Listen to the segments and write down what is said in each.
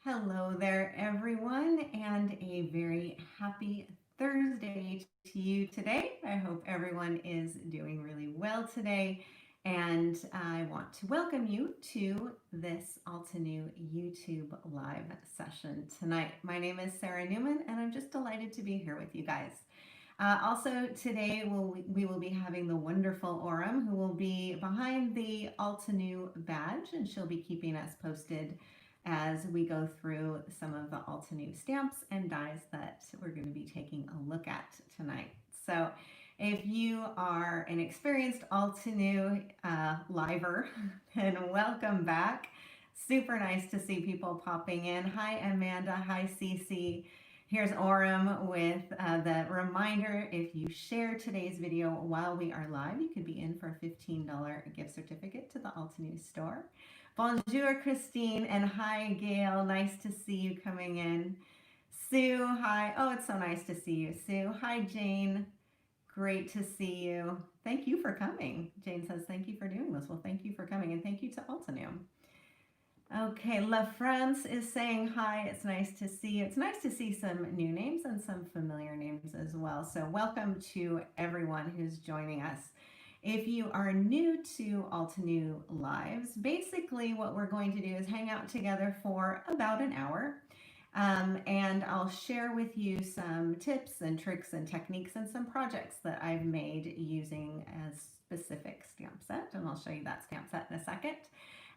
Hello there, everyone, and a very happy Thursday to you today. I hope everyone is doing really well today, and I want to welcome you to this Altenew YouTube live session tonight. My name is Sara Newman, and I'm just delighted to be here with you guys. Also today we will be having the wonderful Aurum, who will be behind the Altenew badge, and she'll be keeping us posted as we go through some of the Altenew stamps and dies that we're going to be taking a look at tonight. So if you are an experienced Altenew liver, then welcome back. Super nice to see people popping in. Hi Amanda, hi Cece. Here's Aurum with the reminder, if you share today's video while we are live, you could be in for a $15 gift certificate to the Altenew store. Bonjour, Christine, and hi, Gail. Nice to see you coming in. Sue, hi. Oh, it's so nice to see you, Sue. Hi, Jane. Great to see you. Thank you for coming. Jane says, thank you for doing this. Well, thank you for coming, and thank you to Altenew. Okay, La France is saying hi. It's nice to see you. It's nice to see some new names and some familiar names as well. So welcome to everyone who's joining us. If you are new to Altenew Lives, basically what we're going to do is hang out together for about an hour. And I'll share with you some tips and tricks and techniques and some projects that I've made using a specific stamp set. And I'll show you that stamp set in a second.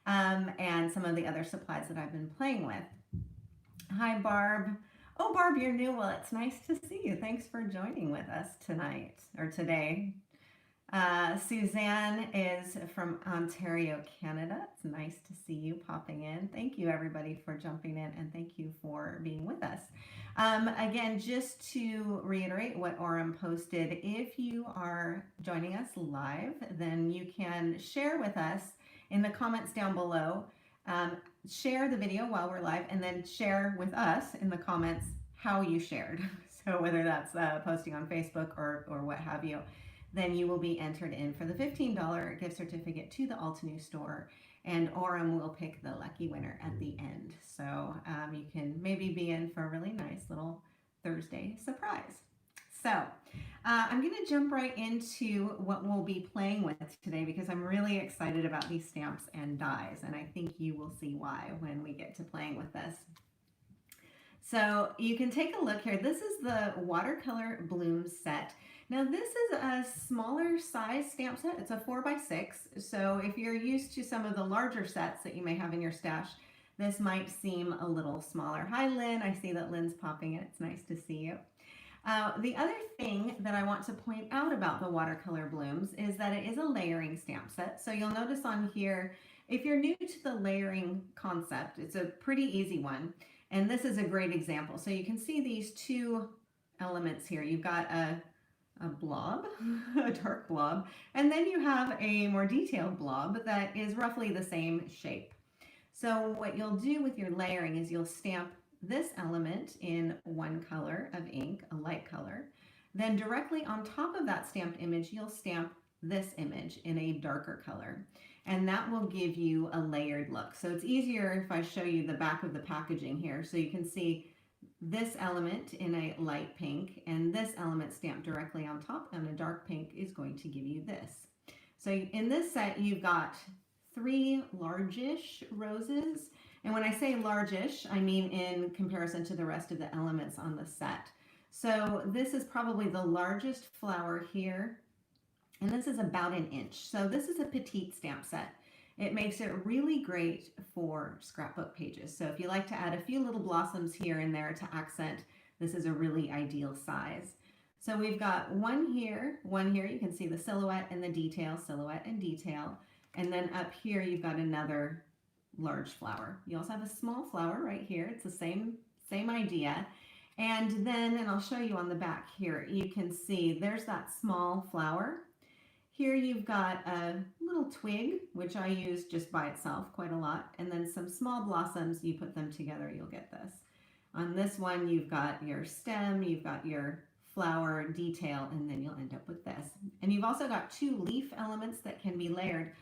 And some of the other supplies that I've been playing with. Hi, Barb. Oh, Barb, you're new. Well, it's nice to see you. Thanks for joining with us tonight or today. Suzanne is from Ontario, Canada. It's nice to see you popping in. Thank you, everybody, for jumping in, and thank you for being with us. Again, just to reiterate what Aurum posted, if you are joining us live, then you can share with us in the comments down below. Share the video while we're live, and then share with us in the comments how you shared. So whether that's posting on Facebook or what have you, then you will be entered in for the $15 gift certificate to the Altenew store, and Aurum will pick the lucky winner at the end. So you can maybe be in for a really nice little Thursday surprise. So I'm going to jump right into what we'll be playing with today, because I'm really excited about these stamps and dies, and I think you will see why when we get to playing with this. So you can take a look here. This is the Watercolor Bloom Set. Now this is a smaller size stamp set. It's a 4x6. So if you're used to some of the larger sets that you may have in your stash, this might seem a little smaller. Hi Lynn, I see that Lynn's popping in. It's nice to see you. The other thing that I want to point out about the Watercolor Blooms is that it is a layering stamp set. So you'll notice on here, if you're new to the layering concept, it's a pretty easy one. And this is a great example. So you can see these two elements here. You've got a blob, a dark blob, and then you have a more detailed blob that is roughly the same shape. So what you'll do with your layering is you'll stamp this element in one color of ink, a light color. Then directly on top of that stamped image, you'll stamp this image in a darker color. And that will give you a layered look. So it's easier if I show you the back of the packaging here. So you can see this element in a light pink, and this element stamped directly on top in a dark pink is going to give you this. So in this set, you've got 3 largish roses. And when I say largish, I mean in comparison to the rest of the elements on the set. So this is probably the largest flower here, and this is about 1 inch. So this is a petite stamp set. It makes it really great for scrapbook pages. So if you like to add a few little blossoms here and there to accent, this is a really ideal size. So we've got one here, you can see the silhouette and the detail, silhouette and detail. And then up here, you've got another large flower. You also have a small flower right here. It's the same idea. And then, and I'll show you on the back here, you can see there's that small flower. Here you've got a little twig, which I use just by itself quite a lot, and then some small blossoms. You put them together, you'll get this. On this one, you've got your stem, you've got your flower detail, and then you'll end up with this. And you've also got 2 leaf elements that can be layered.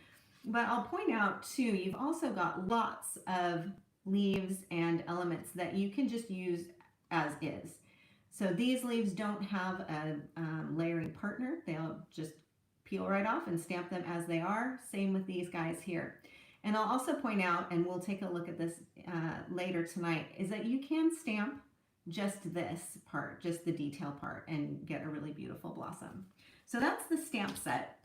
But I'll point out too, you've also got lots of leaves and elements that you can just use as is. So these leaves don't have a layering partner. They'll just peel right off and stamp them as they are. Same with these guys here. And I'll also point out, and we'll take a look at this later tonight, is that you can stamp just this part, just the detail part, and get a really beautiful blossom. So that's the stamp set.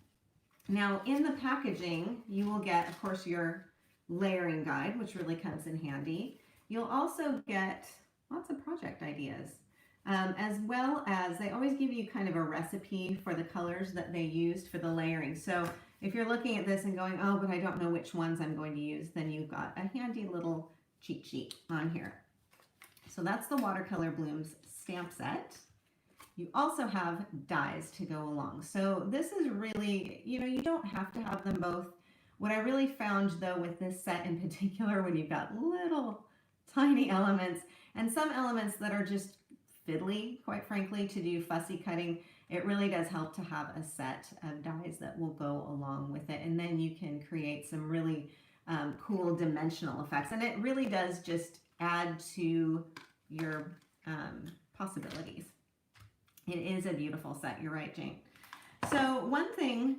Now in the packaging, you will get, of course, your layering guide, which really comes in handy. You'll also get lots of project ideas, as well as they always give you kind of a recipe for the colors that they used for the layering. So if you're looking at this and going, oh, but I don't know which ones I'm going to use, then you've got a handy little cheat sheet on here. So that's the Watercolor Blooms stamp set. You also have dies to go along. So this is really, you don't have to have them both. What I really found though with this set in particular, when you've got little tiny elements and some elements that are just fiddly, quite frankly, to do fussy cutting, it really does help to have a set of dies that will go along with it. And then you can create some really cool dimensional effects. And it really does just add to your possibilities. It is a beautiful set. You're right, Jane. So one thing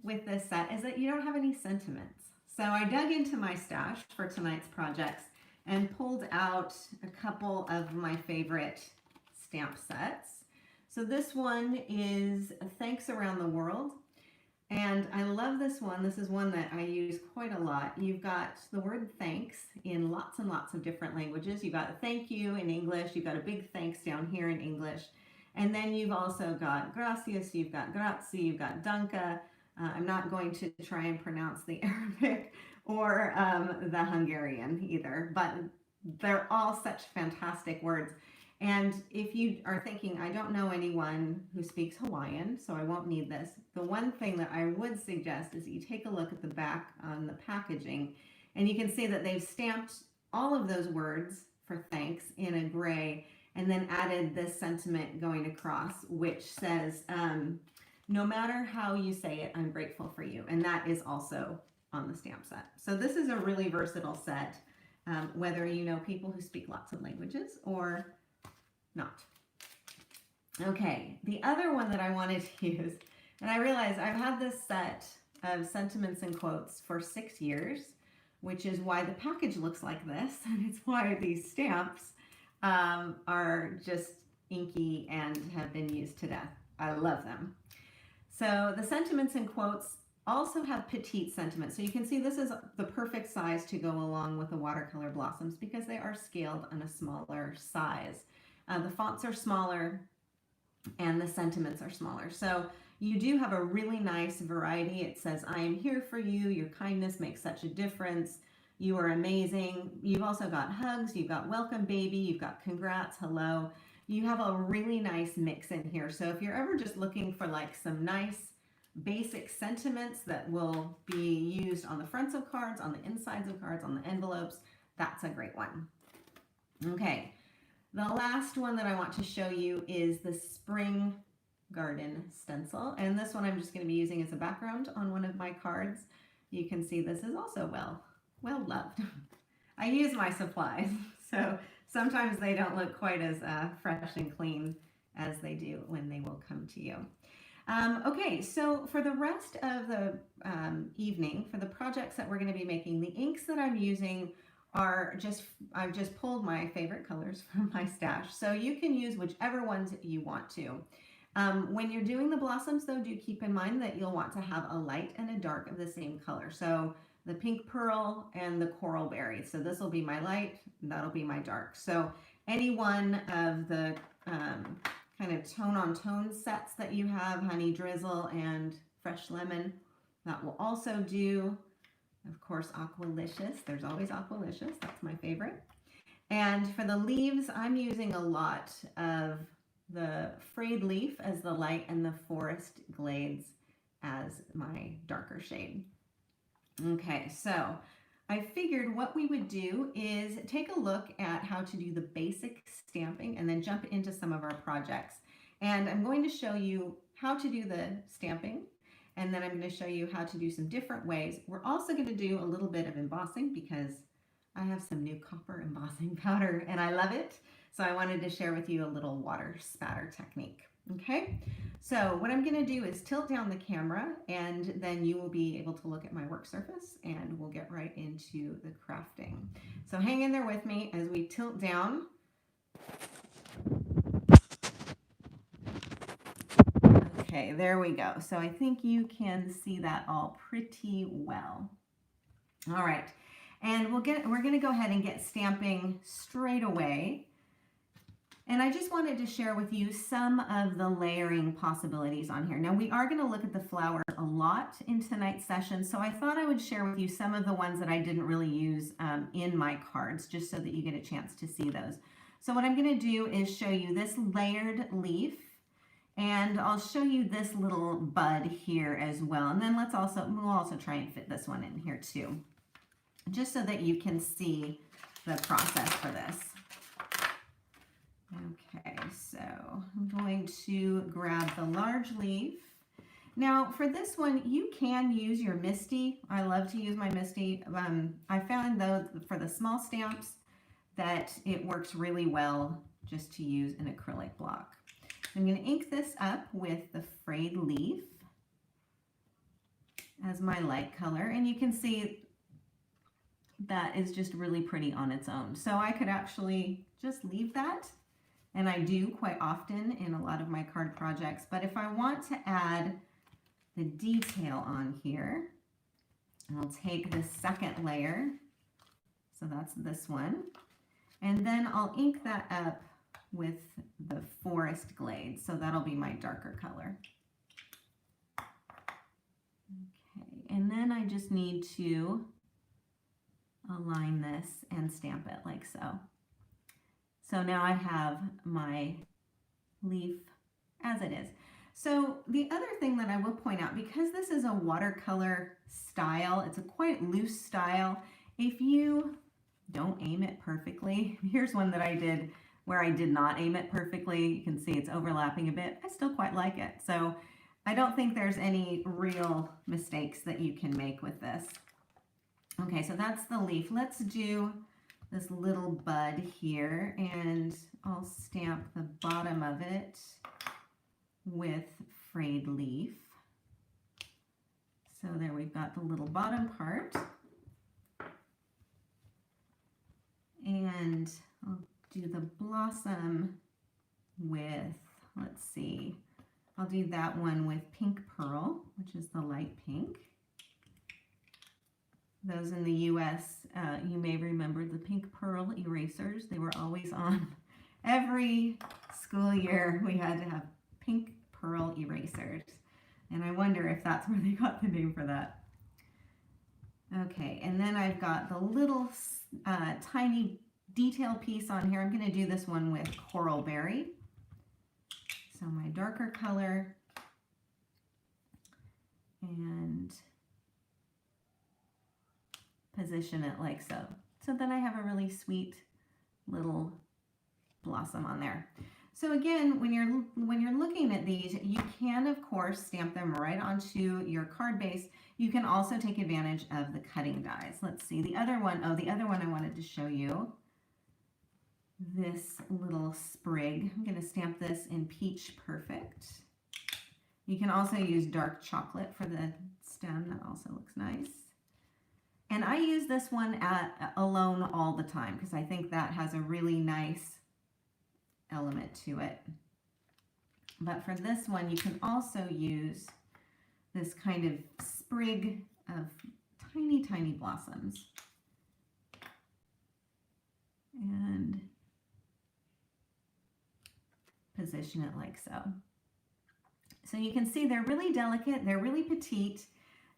with this set is that you don't have any sentiments. So I dug into my stash for tonight's projects and pulled out a couple of my favorite stamp sets. So this one is Thanks Around the World. And I love this one. This is one that I use quite a lot. You've got the word thanks in lots and lots of different languages. You've got thank you in English. You've got a big thanks down here in English. And then you've also got gracias, you've got grazie, you've got danke. I'm not going to try and pronounce the Arabic or the Hungarian either, but they're all such fantastic words. And if you are thinking, I don't know anyone who speaks Hawaiian, so I won't need this, the one thing that I would suggest is that you take a look at the back on the packaging, and you can see that they've stamped all of those words for thanks in a gray, and then added this sentiment going across, which says, no matter how you say it, I'm grateful for you. And that is also on the stamp set. So this is a really versatile set, whether you know people who speak lots of languages or not. Okay, the other one that I wanted to use, and I realized I've had this set of sentiments and quotes for 6 years, which is why the package looks like this, and it's why these stamps are just inky and have been used to death. I love them. So the sentiments and quotes also have petite sentiments. So you can see this is the perfect size to go along with the watercolor blossoms because they are scaled on a smaller size. The fonts are smaller and the sentiments are smaller. So you do have a really nice variety. It says, I am here for you. Your kindness makes such a difference. You are amazing. You've also got hugs. You've got welcome baby. You've got congrats, hello. You have a really nice mix in here. So if you're ever just looking for like some nice basic sentiments that will be used on the fronts of cards, on the insides of cards, on the envelopes, that's a great one. Okay. The last one that I want to show you is the Spring Garden stencil. And this one I'm just going to be using as a background on one of my cards. You can see this is also well loved. I use my supplies, so sometimes they don't look quite as fresh and clean as they do when they will come to you. Okay, so for the rest of the evening, for the projects that we're going to be making, the inks that I'm using are I've just pulled my favorite colors from my stash. So you can use whichever ones you want to. When you're doing the blossoms though, do keep in mind that you'll want to have a light and a dark of the same color. So the pink pearl and the coral berry. So this will be my light, that'll be my dark. So any one of the kind of tone on tone sets that you have, honey drizzle and fresh lemon, that will also do. Of course, Aqualicious. There's always Aqualicious. That's my favorite. And for the leaves, I'm using a lot of the frayed leaf as the light and the forest glades as my darker shade. Okay, so I figured what we would do is take a look at how to do the basic stamping and then jump into some of our projects. And I'm going to show you how to do the stamping, and then I'm going to show you how to do some different ways. We're also going to do a little bit of embossing because I have some new copper embossing powder and I love it. So I wanted to share with you a little water spatter technique. Okay, so what I'm going to do is tilt down the camera and then you will be able to look at my work surface and we'll get right into the crafting. So hang in there with me as we tilt down. Okay, there we go. So I think you can see that all pretty well. All right, and we're going to go ahead and get stamping straight away. And I just wanted to share with you some of the layering possibilities on here. Now we are going to look at the flowers a lot in tonight's session, so I thought I would share with you some of the ones that I didn't really use in my cards, just so that you get a chance to see those. So what I'm going to do is show you this layered leaf, and I'll show you this little bud here as well. And then we'll also try and fit this one in here too, just so that you can see the process for this. Okay, so I'm going to grab the large leaf. Now for this one, you can use your Misty. I love to use my Misty. I found though for the small stamps that it works really well just to use an acrylic block. I'm going to ink this up with the frayed leaf as my light color, and you can see that is just really pretty on its own. So I could actually just leave that. And I do quite often in a lot of my card projects. But if I want to add the detail on here, I'll take the second layer. So that's this one. And then I'll ink that up with the Forest Glade. So that'll be my darker color. Okay, and then I just need to align this and stamp it like so. So now I have my leaf as it is. So the other thing that I will point out, because this is a watercolor style, it's a quite loose style. If you don't aim it perfectly, here's one that I did where I did not aim it perfectly. You can see it's overlapping a bit. I still quite like it. So I don't think there's any real mistakes that you can make with this. Okay, so that's the leaf. Let's do this little bud here, and I'll stamp the bottom of it with frayed leaf. So there we've got the little bottom part. And I'll do the blossom with, let's see, I'll do that one with pink pearl, which is the light pink. Those in the US, you may remember the pink pearl erasers. They were always on. Every school year we had to have pink pearl erasers. And I wonder if that's where they got the name for that. Okay, and then I've got the little tiny detail piece on here. I'm going to do this one with Coral Berry. So my darker color, and position it like so. So then I have a really sweet little blossom on there. So again, when you're looking at these, you can of course stamp them right onto your card base. You can also take advantage of the cutting dies. Let's see, the other one I wanted to show you. This little sprig. I'm going to stamp this in Peach Perfect. You can also use dark chocolate for the stem. That also looks nice. And I use this one alone all the time because I think that has a really nice element to it. But for this one, you can also use this kind of sprig of tiny, tiny blossoms. And position it like so. So you can see they're really delicate, they're really petite.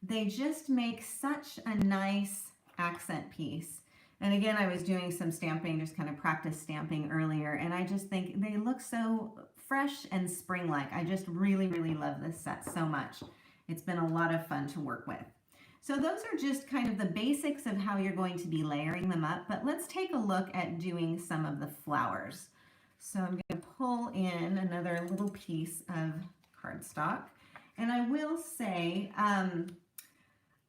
They just make such a nice accent piece. And again, I was doing some stamping, just kind of practice stamping earlier, and I just think they look so fresh and spring-like. I just really, really love this set so much. It's been a lot of fun to work with. So those are just kind of the basics of how you're going to be layering them up, but let's take a look at doing some of the flowers. So I'm going to pull in another little piece of cardstock. And I will say,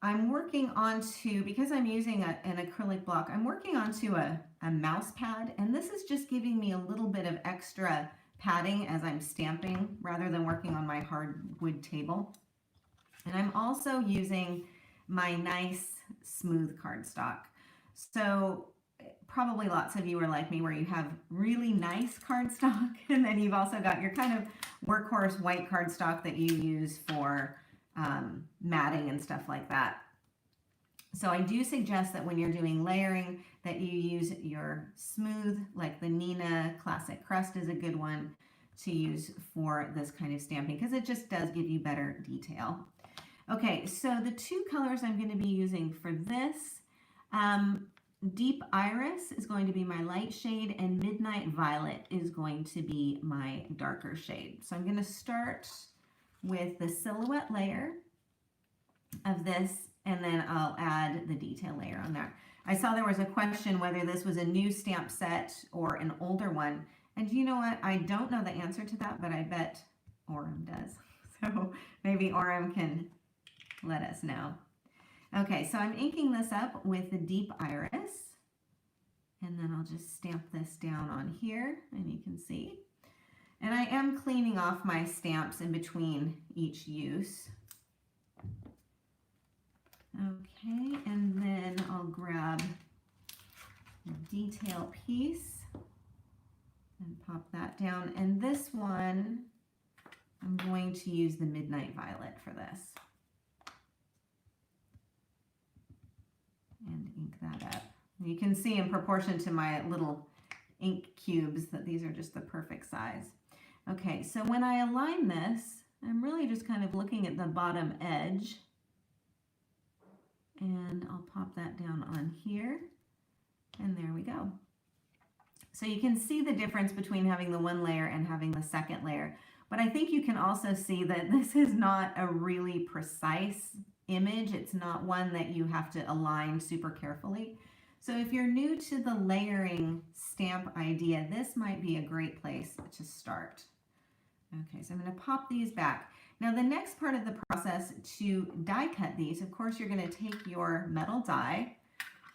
I'm working onto, because I'm using an acrylic block, I'm working onto a mouse pad, and this is just giving me a little bit of extra padding as I'm stamping rather than working on my hardwood table. And I'm also using my nice smooth cardstock. So probably lots of you are like me where you have really nice cardstock and then you've also got your kind of workhorse white cardstock that you use for matting and stuff like that. So I do suggest that when you're doing layering that you use your smooth, like the Nina Classic Crust is a good one to use for this kind of stamping because it just does give you better detail. Okay, so the two colors I'm going to be using for this, Deep Iris is going to be my light shade and Midnight Violet is going to be my darker shade. So I'm going to start with the silhouette layer of this and then I'll add the detail layer on there. I saw there was a question whether this was a new stamp set or an older one. And you know what? I don't know the answer to that, but I bet Orem does. So maybe Orem can let us know. Okay, so I'm inking this up with the Deep Iris. And then I'll just stamp this down on here, and you can see. And I am cleaning off my stamps in between each use. Okay, and then I'll grab the detail piece and pop that down. And this one, I'm going to use the Midnight Violet for this. And ink that up. You can see in proportion to my little ink cubes that these are just the perfect size. Okay, so when I align this, I'm really just kind of looking at the bottom edge. And I'll pop that down on here. And there we go. So you can see the difference between having the one layer and having the second layer. But I think you can also see that this is not a really precise image. It's not one that you have to align super carefully. So if you're new to the layering stamp idea, this might be a great place to start. Okay, so I'm going to pop these back. Now the next part of the process to die cut these, of course, you're going to take your metal die.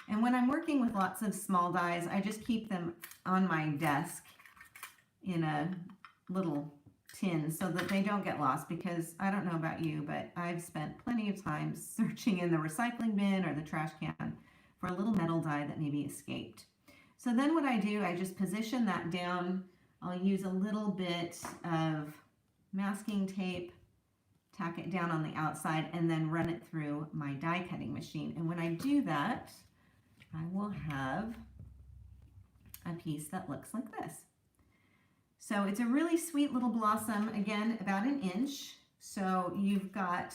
And when I'm working with lots of small dies, I just keep them on my desk in a little tin so that they don't get lost, because I don't know about you, but I've spent plenty of time searching in the recycling bin or the trash can for a little metal die that maybe escaped. So then what I do, I just position that down. I'll use a little bit of masking tape, tack it down on the outside, and then run it through my die cutting machine. And when I do that, I will have a piece that looks like this. So it's a really sweet little blossom, again, about an inch. So you've got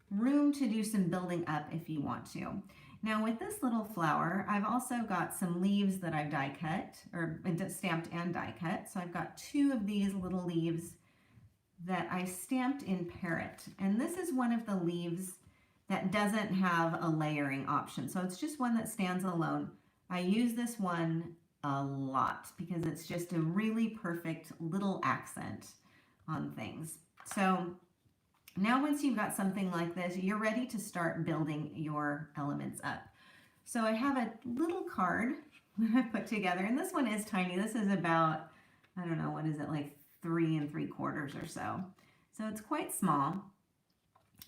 room to do some building up if you want to. Now with this little flower, I've also got some leaves that I've die cut, or stamped and die cut. So I've got two of these little leaves that I stamped in Parrot. And this is one of the leaves that doesn't have a layering option. So it's just one that stands alone. I use this one a lot because it's just a really perfect little accent on things. So now once you've got something like this, you're ready to start building your elements up. So I have a little card that I put together, and this one is tiny. This is about, I don't know, what is it, like 3 3/4 or so. So it's quite small.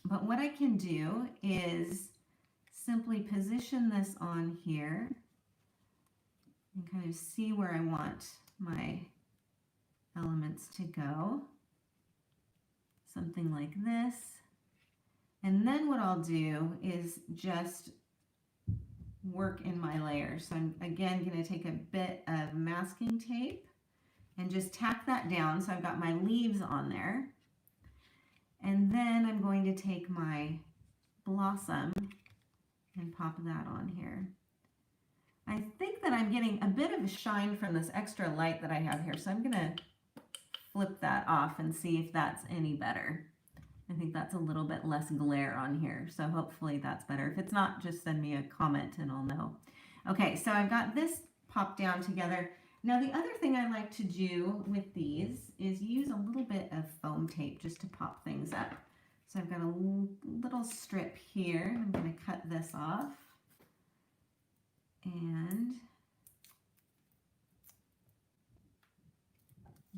But what I can do is simply position this on here and kind of see where I want my elements to go. Something like this. And then what I'll do is just work in my layers. So I'm again going to take a bit of masking tape and just tack that down. So I've got my leaves on there. And then I'm going to take my blossom and pop that on here. I think that I'm getting a bit of a shine from this extra light that I have here. So I'm going to flip that off and see if that's any better. I think that's a little bit less glare on here. So hopefully that's better. If it's not, just send me a comment and I'll know. Okay, so I've got this popped down together. Now the other thing I like to do with these is use a little bit of foam tape just to pop things up. So I've got a little strip here. I'm going to cut this off. And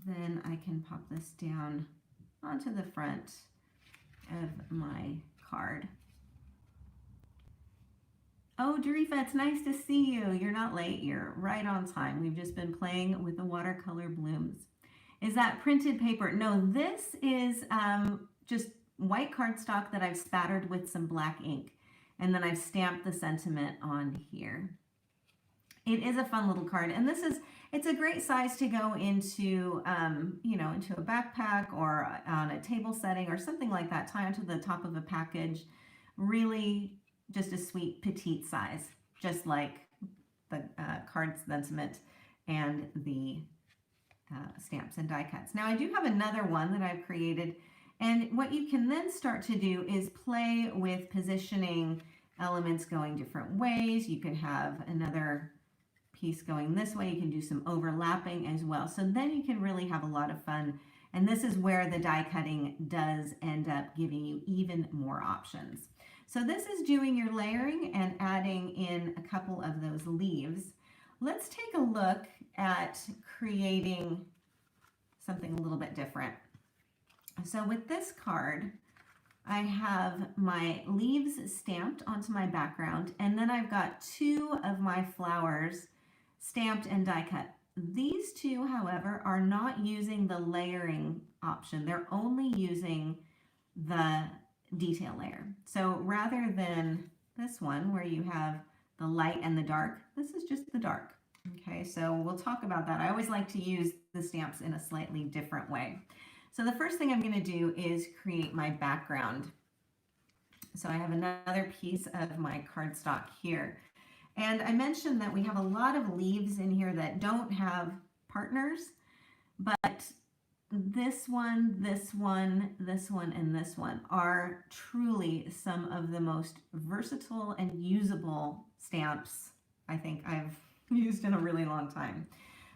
then I can pop this down onto the front of my card. Oh, Darifa, it's nice to see you. You're not late. You're right on time. We've just been playing with the Watercolor Blooms. Is that printed paper? No, this is just white cardstock that I've spattered with some black ink. And then I've stamped the sentiment on here. It is a fun little card. And it's a great size to go into, you know, into a backpack or on a table setting or something like that. Tie onto the top of a package. Really just a sweet petite size, just like the card sentiment and the stamps and die cuts. Now I do have another one that I've created, and what you can then start to do is play with positioning elements going different ways. You can have another piece going this way. You can do some overlapping as well. So then you can really have a lot of fun. And this is where the die cutting does end up giving you even more options. So this is doing your layering and adding in a couple of those leaves. Let's take a look at creating something a little bit different. So with this card, I have my leaves stamped onto my background, and then I've got two of my flowers stamped and die cut. These two, however, are not using the layering option. They're only using the detail layer. So rather than this one where you have the light and the dark, this is just the dark. Okay, so we'll talk about that. I always like to use the stamps in a slightly different way. So the first thing I'm going to do is create my background. So I have another piece of my cardstock here. And I mentioned that we have a lot of leaves in here that don't have partners, but this one, this one, this one, and this one are truly some of the most versatile and usable stamps I think I've used in a really long time.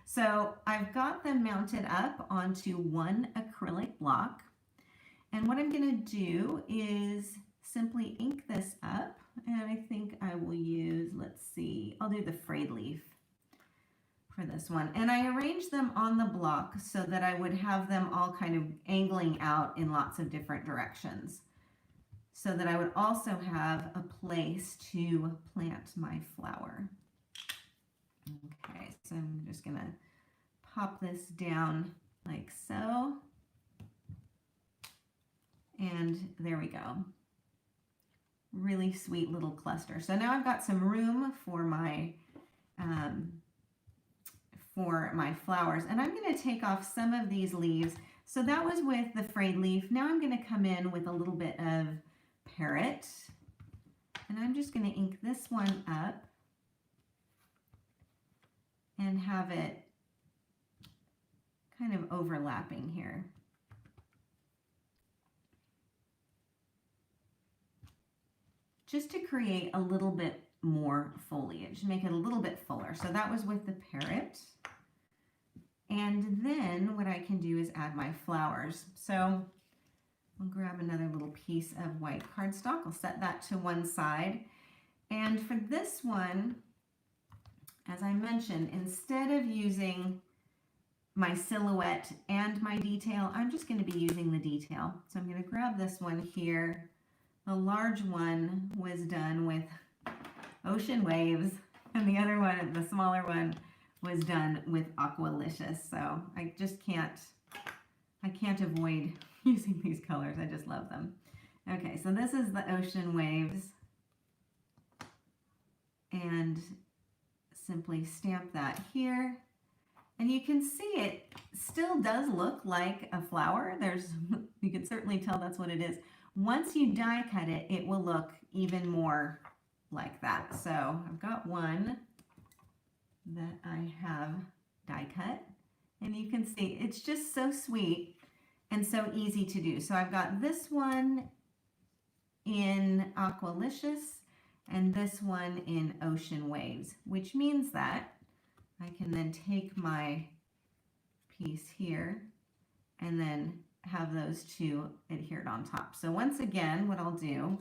So I've got them mounted up onto one acrylic block. And what I'm going to do is simply ink this up. And I think I will use, let's see, I'll do the frayed leaf for this one. And I arranged them on the block so that I would have them all kind of angling out in lots of different directions, so that I would also have a place to plant my flower. Okay, so I'm just going to pop this down like so. And there we go. Really sweet little cluster. So now I've got some room for my flowers, and I'm going to take off some of these leaves. So that was with the frayed leaf. Now I'm going to come in with a little bit of parrot, and I'm just going to ink this one up and have it kind of overlapping here. Just to create a little bit more foliage, make it a little bit fuller. So that was with the parrot. And then what I can do is add my flowers. So I'll grab another little piece of white cardstock. I'll set that to one side. And for this one, as I mentioned, instead of using my silhouette and my detail, I'm just going to be using the detail. So I'm going to grab this one here. The large one was done with ocean waves, and the other one, the smaller one, was done with Aqualicious. So I can't avoid using these colors. I just love them. Okay, so this is the ocean waves, and simply stamp that here. And you can see it still does look like a flower. You can certainly tell that's what it is. Once you die cut it, it will look even more like that. So I've got one that I have die cut, and you can see it's just so sweet and so easy to do. So I've got this one in Aqualicious and this one in Ocean Waves, which means that I can then take my piece here and then have those two adhered on top. So once again, what I'll do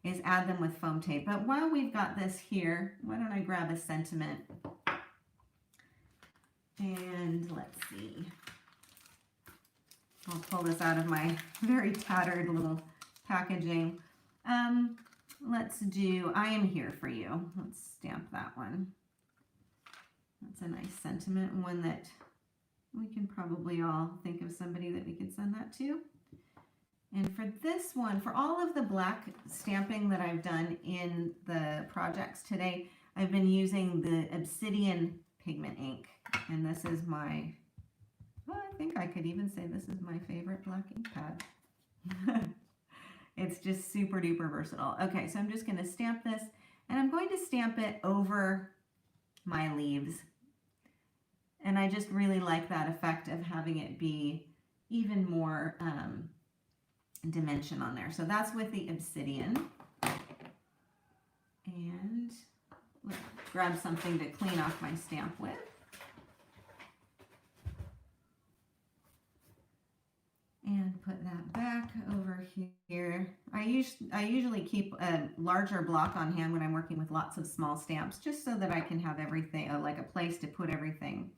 is add them with foam tape. But while we've got this here, why don't I grab a sentiment? And let's see. I'll pull this out of my very tattered little packaging. Let's do I Am Here For You. Let's stamp that one. That's a nice sentiment, one that we can probably all think of somebody that we could send that to. And for this one, for all of the black stamping that I've done in the projects today, I've been using the Obsidian pigment ink. And this is my, well, I think I could even say this is my favorite black ink pad. It's just super duper versatile. Okay, so I'm just going to stamp this, and I'm going to stamp it over my leaves. And I just really like that effect of having it be even more dimension on there. So that's with the Obsidian. And let's grab something to clean off my stamp with. And put that back over here. I usually keep a larger block on hand when I'm working with lots of small stamps, just so that I can have everything, like a place to put everything.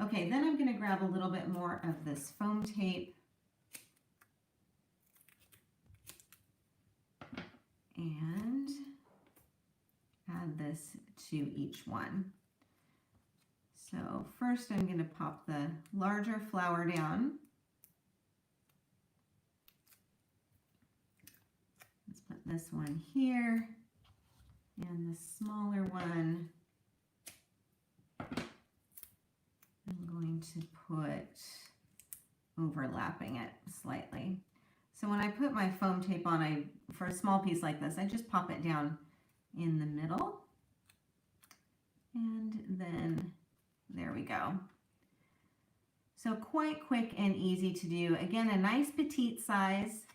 Okay, then I'm going to grab a little bit more of this foam tape. And add this to each one. So first I'm going to pop the larger flower down. Let's put this one here and the smaller one I'm going to put overlapping it slightly. So when I put my foam tape on, for a small piece like this, I just pop it down in the middle. And then there we go. So quite quick and easy to do. Again, a nice petite size.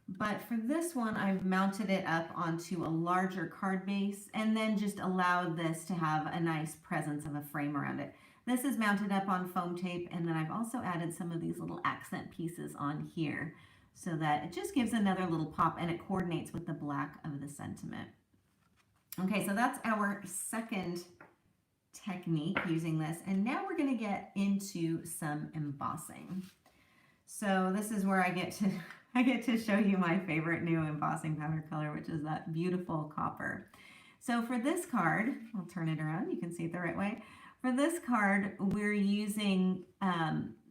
But for this one, I've mounted it up onto a larger card base and then just allowed this to have a nice presence of a frame around it. This is mounted up on foam tape, and then I've also added some of these little accent pieces on here so that it just gives another little pop, and it coordinates with the black of the sentiment. Okay, so that's our second technique using this, and now we're going to get into some embossing. So this is where I get to show you my favorite new embossing powder color, which is that beautiful copper. So for this card, I'll turn it around, you can see it the right way. For this card, we're using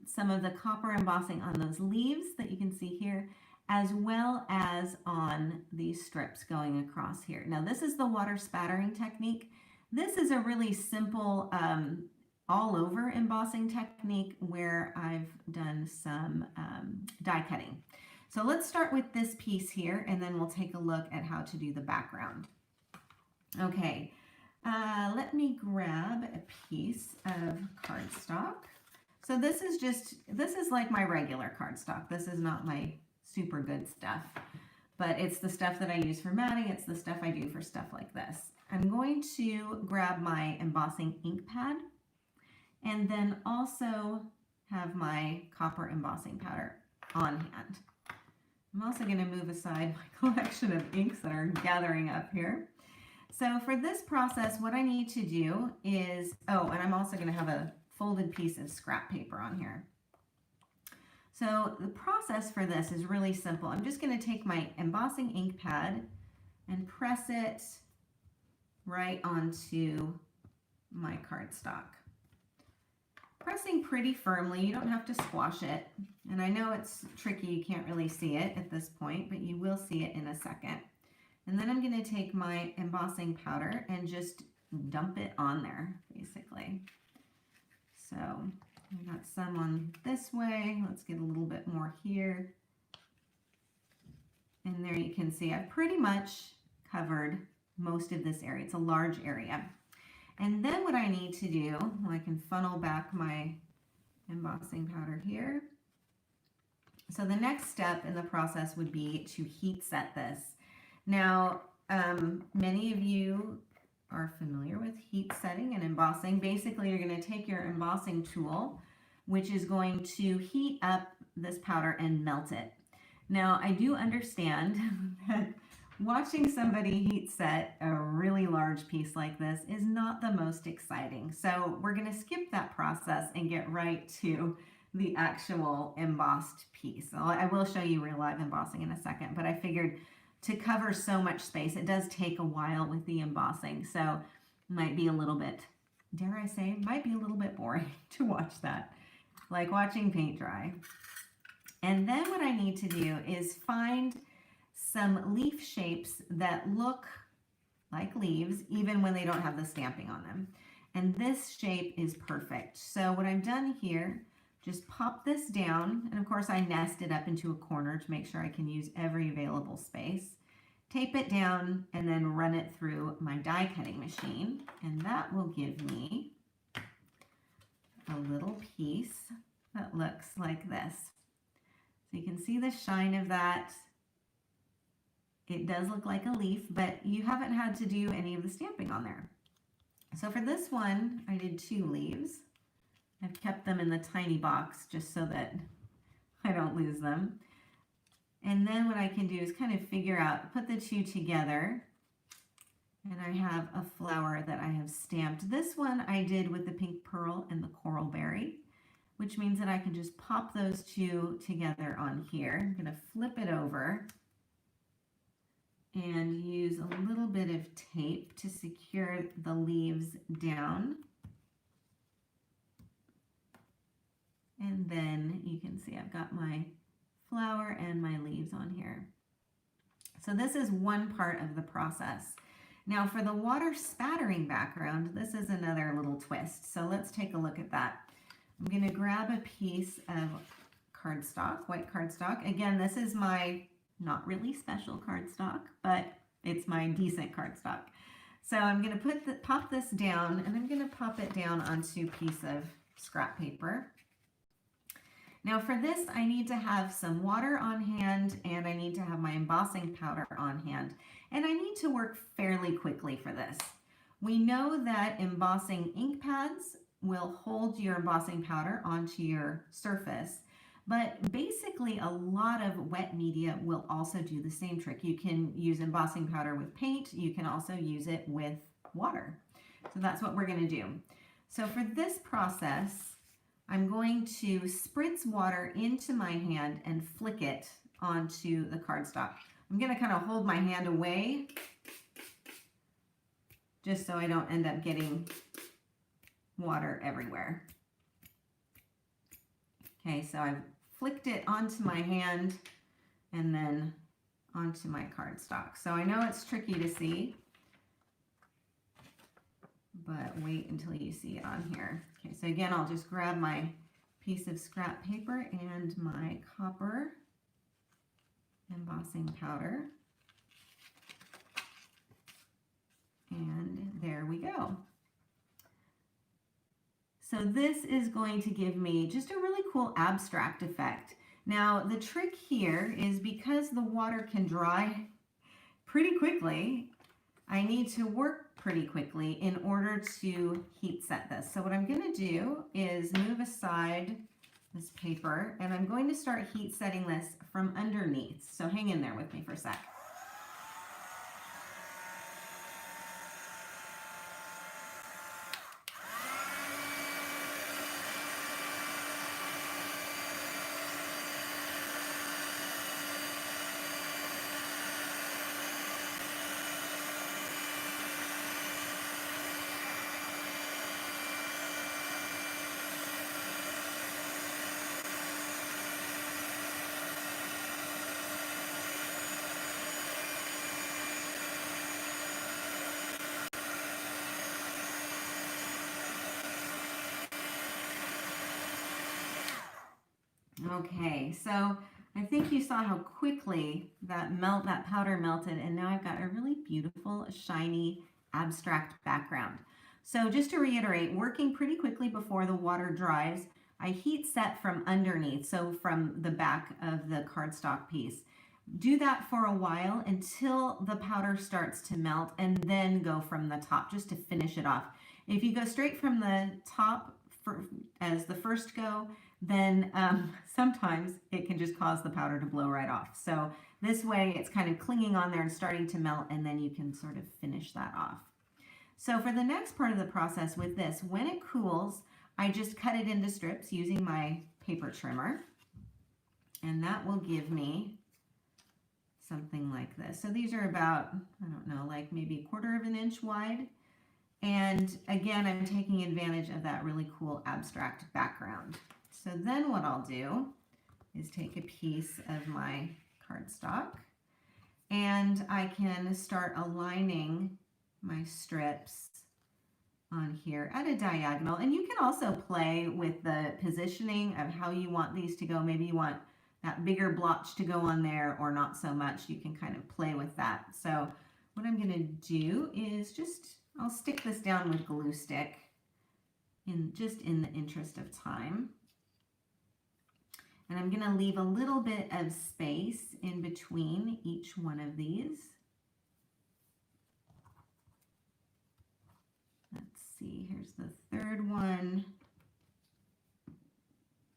some of the copper embossing on those leaves that you can see here, as well as on these strips going across here. Now this is the water spattering technique. This is a really simple all over embossing technique where I've done some die cutting. So let's start with this piece here, and then we'll take a look at how to do the background. Okay, let me grab a piece of cardstock. So this is like my regular cardstock. This is not my super good stuff, but it's the stuff that I use for matting. It's the stuff I do for stuff like this. I'm going to grab my embossing ink pad and then also have my copper embossing powder on hand. I'm also going to move aside my collection of inks that are gathering up here. So for this process, what I need to do is, oh, and I'm also going to have a folded piece of scrap paper on here. So the process for this is really simple. I'm just going to take my embossing ink pad and press it right onto my cardstock. Pressing pretty firmly, you don't have to squash it. And I know it's tricky, you can't really see it at this point, but you will see it in a second. And then I'm going to take my embossing powder and just dump it on there, basically. So I got some on this way. Let's get a little bit more here. And there you can see I've pretty much covered most of this area. It's a large area. And then what I need to do, I can funnel back my embossing powder here. So the next step in the process would be to heat set this. Now, many of you are familiar with heat setting and embossing. Basically, you're going to take your embossing tool, which is going to heat up this powder and melt it. Now, I do understand that watching somebody heat set a really large piece like this is not the most exciting. So we're going to skip that process and get right to the actual embossed piece. I will show you real live embossing in a second, but I figured to cover so much space, it does take a while with the embossing. So might be a little bit, dare I say, might be a little bit boring to watch that, like watching paint dry. And then what I need to do is find some leaf shapes that look like leaves, even when they don't have the stamping on them. And this shape is perfect. So what I've done here, just pop this down. And of course I nest it up into a corner to make sure I can use every available space. Tape it down and then run it through my die cutting machine. And that will give me a little piece that looks like this. So you can see the shine of that. It does look like a leaf, but you haven't had to do any of the stamping on there. So for this one, I did 2 leaves. I've kept them in the tiny box just so that I don't lose them. And then what I can do is kind of figure out, put the 2 together. And I have a flower that I have stamped. This one I did with the pink pearl and the coral berry, which means that I can just pop those 2 together on here. I'm going to flip it over and use a little bit of tape to secure the leaves down. And then you can see I've got my flower and my leaves on here. So this is one part of the process. Now for the water spattering background, this is another little twist. So let's take a look at that. I'm going to grab a piece of cardstock, white cardstock. Again, this is my not really special cardstock, but it's my decent cardstock. So I'm going to pop this down, and I'm going to pop it down onto a piece of scrap paper. Now for this, I need to have some water on hand, and I need to have my embossing powder on hand. And I need to work fairly quickly for this. We know that embossing ink pads will hold your embossing powder onto your surface, but basically a lot of wet media will also do the same trick. You can use embossing powder with paint. You can also use it with water. So that's what we're going to do. So for this process, I'm going to spritz water into my hand and flick it onto the cardstock. I'm going to kind of hold my hand away just so I don't end up getting water everywhere. Okay, so I've flicked it onto my hand and then onto my cardstock. So I know it's tricky to see, but wait until you see it on here. Okay, so again, I'll just grab my piece of scrap paper and my copper embossing powder. And there we go. So this is going to give me just a really cool abstract effect. Now the trick here is because the water can dry pretty quickly, I need to work pretty quickly in order to heat set this. So what I'm going to do is move aside this paper, and I'm going to start heat setting this from underneath. So hang in there with me for a sec. Okay, so I think you saw how quickly that powder melted, and now I've got a really beautiful, shiny, abstract background. So just to reiterate, working pretty quickly before the water dries, I heat set from underneath, so from the back of the cardstock piece. Do that for a while until the powder starts to melt, and then go from the top just to finish it off. If you go straight from the top as the first go, then sometimes it can just cause the powder to blow right off. So this way it's kind of clinging on there and starting to melt, and then you can sort of finish that off. So for the next part of the process with this, when it cools, I just cut it into strips using my paper trimmer, and that will give me something like this. So these are about, I don't know, like maybe 1/4 of an inch wide. And again, I'm taking advantage of that really cool abstract background. So then what I'll do is take a piece of my cardstock, and I can start aligning my strips on here at a diagonal. And you can also play with the positioning of how you want these to go. Maybe you want that bigger blotch to go on there or not so much. You can kind of play with that. So what I'm going to do is I'll stick this down with glue stick just in the interest of time. And I'm going to leave a little bit of space in between each one of these. Let's see, here's the third one.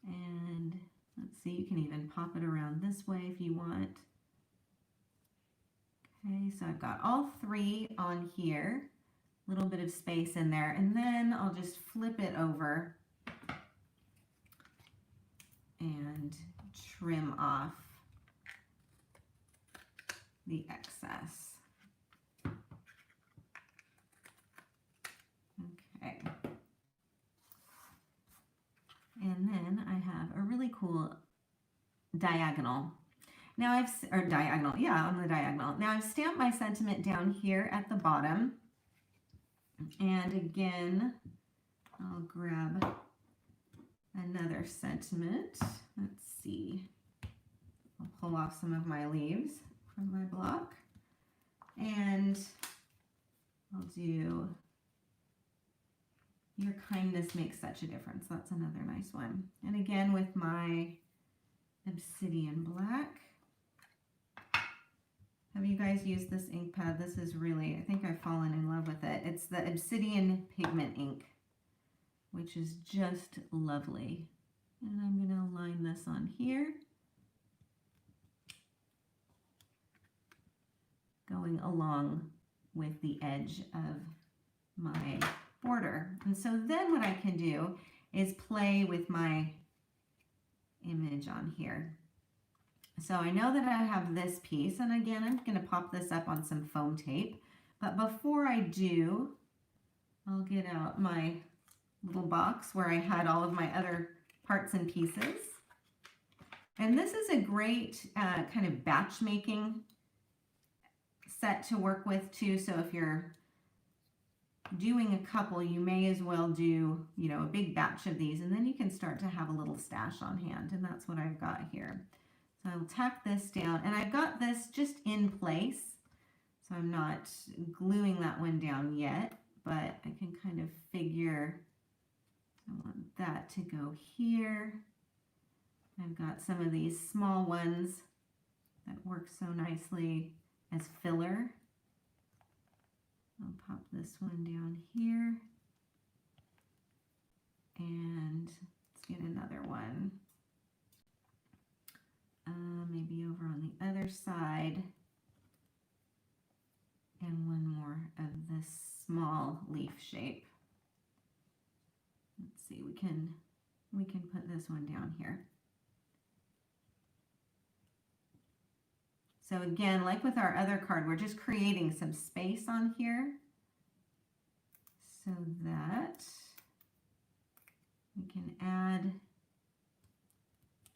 And let's see, you can even pop it around this way if you want. Okay, so I've got all 3 on here, a little bit of space in there, and then I'll just flip it over and trim off the excess. Okay. And then I have a really cool diagonal. Now on the diagonal. Now I've stamped my sentiment down here at the bottom. And again, I'll grab another sentiment. Let's see. I'll pull off some of my leaves from my block. And I'll do Your Kindness Makes Such a Difference. That's another nice one. And again with my obsidian black. Have you guys used this ink pad? This is really, I think I've fallen in love with it. It's the Obsidian Pigment ink, which is just lovely. And I'm going to align this on here, going along with the edge of my border. And so then what I can do is play with my image on here. So I know that I have this piece, and again, I'm going to pop this up on some foam tape. But before I do, I'll get out my little box where I had all of my other parts and pieces. And this is a great kind of batch making set to work with too. So if you're doing a couple, you may as well do, you know, a big batch of these, and then you can start to have a little stash on hand. And that's what I've got here. So I'll tack this down, and I've got this just in place. So I'm not gluing that one down yet, but I can kind of figure I want that to go here. I've got some of these small ones that work so nicely as filler. I'll pop this one down here. And let's get another one. Maybe over on the other side. And one more of this small leaf shape. Let's see, we can put this one down here. So again, like with our other card, we're just creating some space on here so that we can add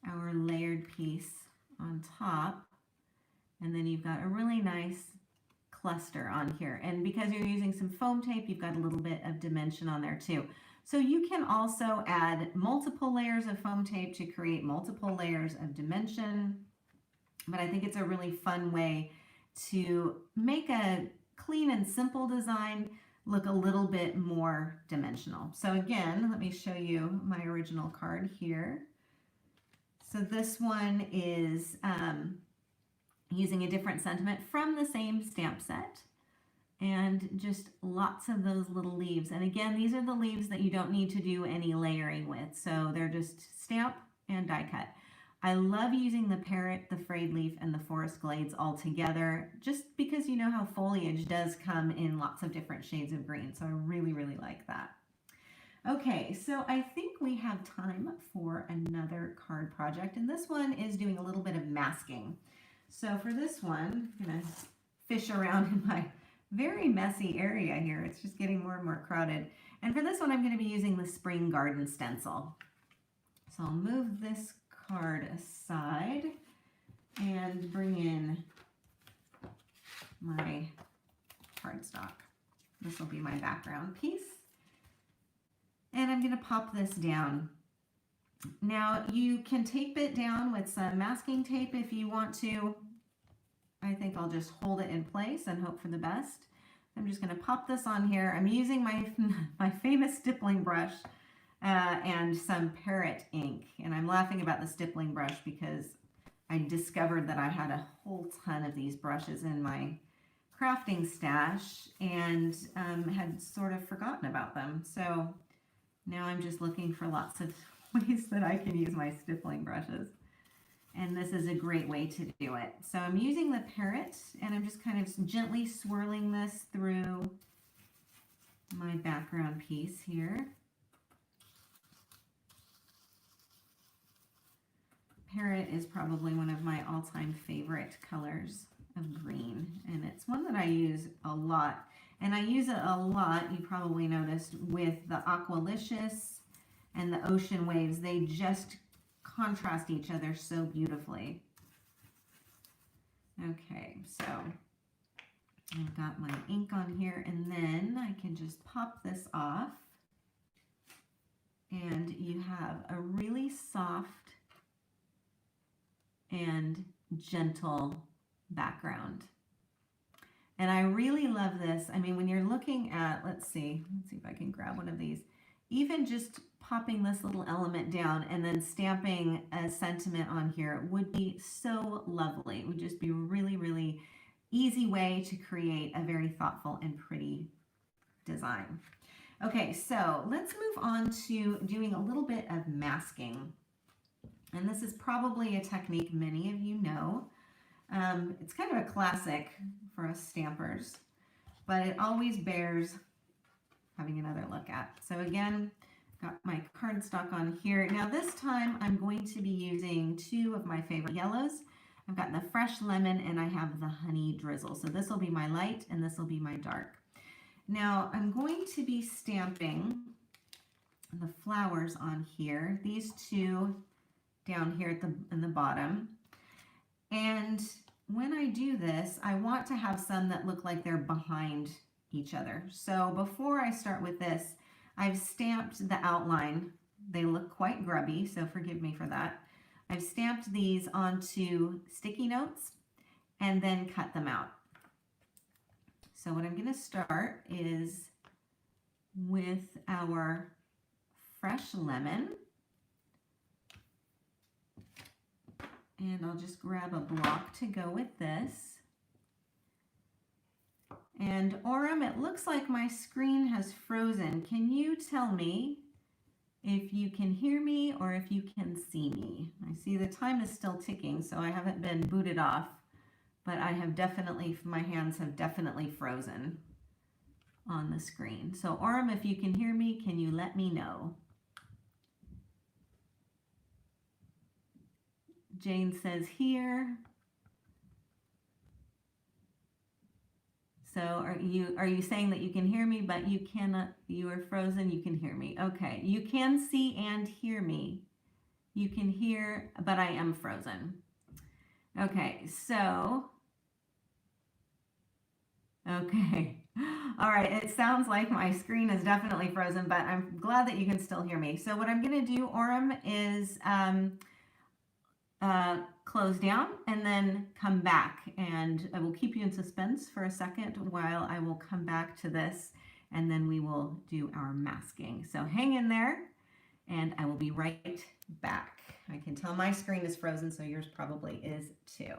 our layered piece on top. And then you've got a really nice cluster on here. And because you're using some foam tape, you've got a little bit of dimension on there too. So you can also add multiple layers of foam tape to create multiple layers of dimension. But I think it's a really fun way to make a clean and simple design look a little bit more dimensional. So again, let me show you my original card here. So this one is using a different sentiment from the same stamp set. and just lots of those little leaves. And again, these are the leaves that you don't need to do any layering with. So they're just stamp and die cut. I love using the parrot, the frayed leaf, and the forest glades all together, just because you know how foliage does come in lots of different shades of green. So I really, really like that. Okay, so I think we have time for another card project, and this one is doing a little bit of masking. So for this one, I'm gonna fish around in my very messy area here. It's just getting more and more crowded. And for this one, I'm gonna be using the Spring Garden stencil. So I'll move this card aside and bring in my cardstock. This will be my background piece. And I'm going to pop this down. Now you can tape it down with some masking tape if you want to. I think I'll just hold it in place and hope for the best. I'm just going to pop this on here. I'm using my famous stippling brush and some parrot ink. And I'm laughing about the stippling brush because I discovered that I had a whole ton of these brushes in my crafting stash and had sort of forgotten about them. So now I'm just looking for lots of ways that I can use my stippling brushes. And this is a great way to do it. So I'm using the parrot and I'm just kind of gently swirling this through my background piece here. Parrot is probably one of my all-time favorite colors of green, and it's one that I use a lot. And I use it a lot, you probably noticed, with the Aqualicious and the Ocean Waves. They just contrast each other so beautifully. Okay, so I've got my ink on here, and then I can just pop this off. And you have a really soft and gentle background. And I really love this. I mean, when you're looking at, let's see if I can grab one of these. Even just popping this little element down and then stamping a sentiment on here would be so lovely. It would just be a really, really easy way to create a very thoughtful and pretty design. Okay, so let's move on to doing a little bit of masking. And this is probably a technique many of you know. It's kind of a classic for us stampers, but it always bears having another look at. So again, got my cardstock on here. Now this time I'm going to be using two of my favorite yellows. I've got the Fresh Lemon and I have the Honey Drizzle. So this will be my light and this will be my dark. Now I'm going to be stamping the flowers on here, these two down here at in the bottom. And when I do this, I want to have some that look like they're behind each other. So before I start with this, I've stamped the outline. They look quite grubby, so forgive me for that. I've stamped these onto sticky notes and then cut them out. So what I'm going to start is with our Fresh Lemon. And I'll just grab a block to go with this. And Orem, it looks like my screen has frozen. Can you tell me if you can hear me or if you can see me? I see the time is still ticking, so I haven't been booted off, but I have definitely, my hands have definitely frozen on the screen. So Orem, if you can hear me, can you let me know? Jane says here. So are you saying that you can hear me, but you cannot, you are frozen, you can hear me. Okay, you can see and hear me. You can hear, but I am frozen. Okay, so, okay. All right, it sounds like my screen is definitely frozen, but I'm glad that you can still hear me. So what I'm gonna do, Orem, is close down and then come back, and I will keep you in suspense for a second while I will come back to this, and then we will do our masking. So hang in there and I will be right back. I can tell my screen is frozen, so yours probably is too.